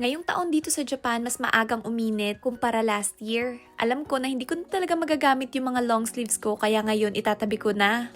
Ngayong taon dito sa Japan, mas maagang uminit kumpara last year. Alam ko na hindi ko na talaga magagamit yung mga long sleeves ko kaya ngayon itatabi ko na.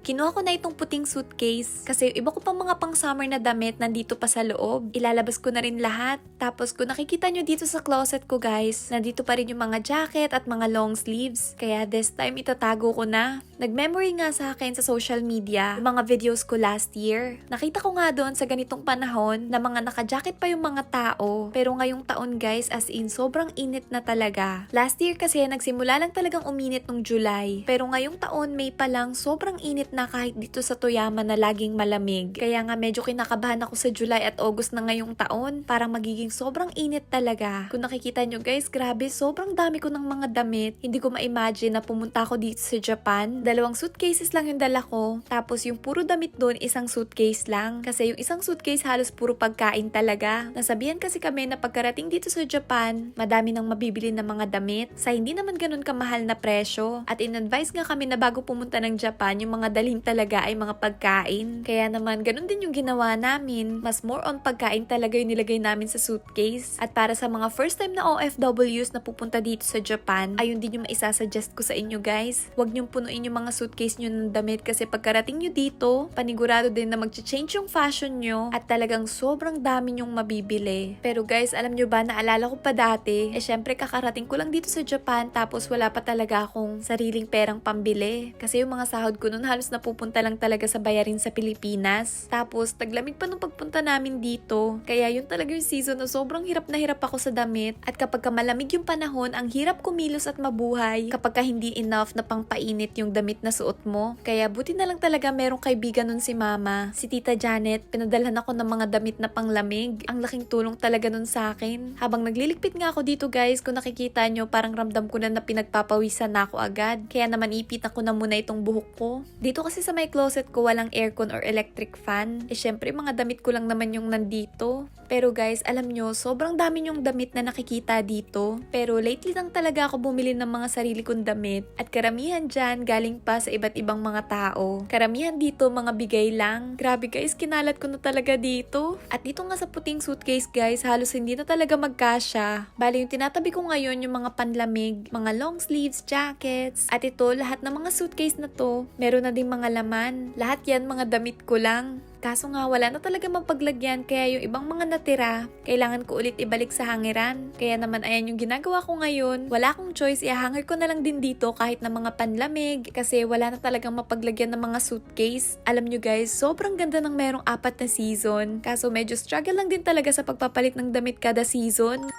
Kinuha ko na itong puting suitcase kasi yung iba ko pang mga pang summer na damit nandito pa sa loob. Ilalabas ko na rin lahat. Tapos kung nakikita nyo dito sa closet ko guys, nandito pa rin yung mga jacket at mga long sleeves. Kaya this time itatago ko na. Nag-memory nga sa akin sa social media yung mga videos ko last year. Nakita ko nga doon sa ganitong panahon na mga naka-jacket pa yung mga tao. Pero ngayong taon guys, as in sobrang init na talaga. Last year kasi nagsimula lang talagang uminit nung July. Pero ngayong taon May pa lang sobrang init na kahit dito sa Toyama na laging malamig. Kaya nga medyo kinakabahan ako sa July at August na ngayong taon. Parang magiging sobrang init talaga. Kung nakikita nyo guys, grabe sobrang dami ko ng mga damit. Hindi ko ma-imagine na pumunta ako dito sa Japan. 2 suitcases lang yung dala ko. Tapos yung puro damit doon, 1 suitcase lang. Kasi yung 1 suitcase halos puro pagkain talaga. Nasabihan kasi kami na pagkarating dito sa Japan, madami nang mabibili ng mga damit sa hindi naman ganun kamahal na presyo. At in-advise nga kami na bago pumunta ng Japan, yung mga dalhin talaga ay mga pagkain. Kaya naman ganun din yung ginawa namin. Mas more on pagkain talaga yung nilagay namin sa suitcase. At para sa mga first time na OFWs na pupunta dito sa Japan, ayun din yung maisasuggest ko sa inyo guys. Huwag niyong punuin yung mga suitcase nyo ng damit kasi pagkarating nyo dito, panigurado din na mag-change yung fashion nyo at talagang sobrang dami nyong mabibili. Pero guys, alam nyo ba, naalala ko pa dati, syempre kakarating ko lang dito sa Japan tapos wala pa talaga akong sariling perang pambili. Kasi yung mga sahod ko nun halos napupunta lang talaga sa bayarin sa Pilipinas. Tapos taglamig pa nung pagpunta namin dito. Kaya yun talaga yung season na sobrang hirap na hirap ako sa damit. At kapag malamig yung panahon, ang hirap kumilos at mabuhay kapag hindi enough na pangpainit yung damit na suot mo. Kaya buti na lang talaga merong kaibigan nun si Mama, si Tita Janet. Pinadalhan ako ng mga damit na panglamig. Ang laking tulong talaga nun sa akin. Habang nagliligpit nga ako dito guys, kung nakikita nyo, parang ramdam ko na pinagpapawisan na ako agad. Kaya naman ipitan ko na muna itong buhok ko. Dito kasi sa may closet ko walang aircon or electric fan. Syempre mga damit ko lang naman yung nandito. Pero guys, alam nyo, sobrang dami yung damit na nakikita dito. Pero lately lang talaga ako bumili ng mga sarili kong damit. At karamihan dyan galing pa sa iba't ibang mga tao. Karamihan dito mga bigay lang. Grabe guys, kinalat ko na talaga dito. At dito nga sa puting suitcase guys, halos hindi na talaga magkasya. Bali yung tinatabi ko ngayon yung mga panlamig, mga long sleeves, jackets. At ito, lahat ng mga suitcase na to, meron na ding mga laman. Lahat yan mga damit ko lang. Kaso nga wala na talaga mapaglagyan kaya yung ibang mga natira, kailangan ko ulit ibalik sa hangeran. Kaya naman ayan yung ginagawa ko ngayon. Wala akong choice, ihahanger ko na lang din dito kahit na mga panlamig kasi wala na talagang mapaglagyan ng mga suitcase. Alam nyo guys, sobrang ganda ng merong 4 na season. Kaso medyo struggle lang din talaga sa pagpapalit ng damit kada season.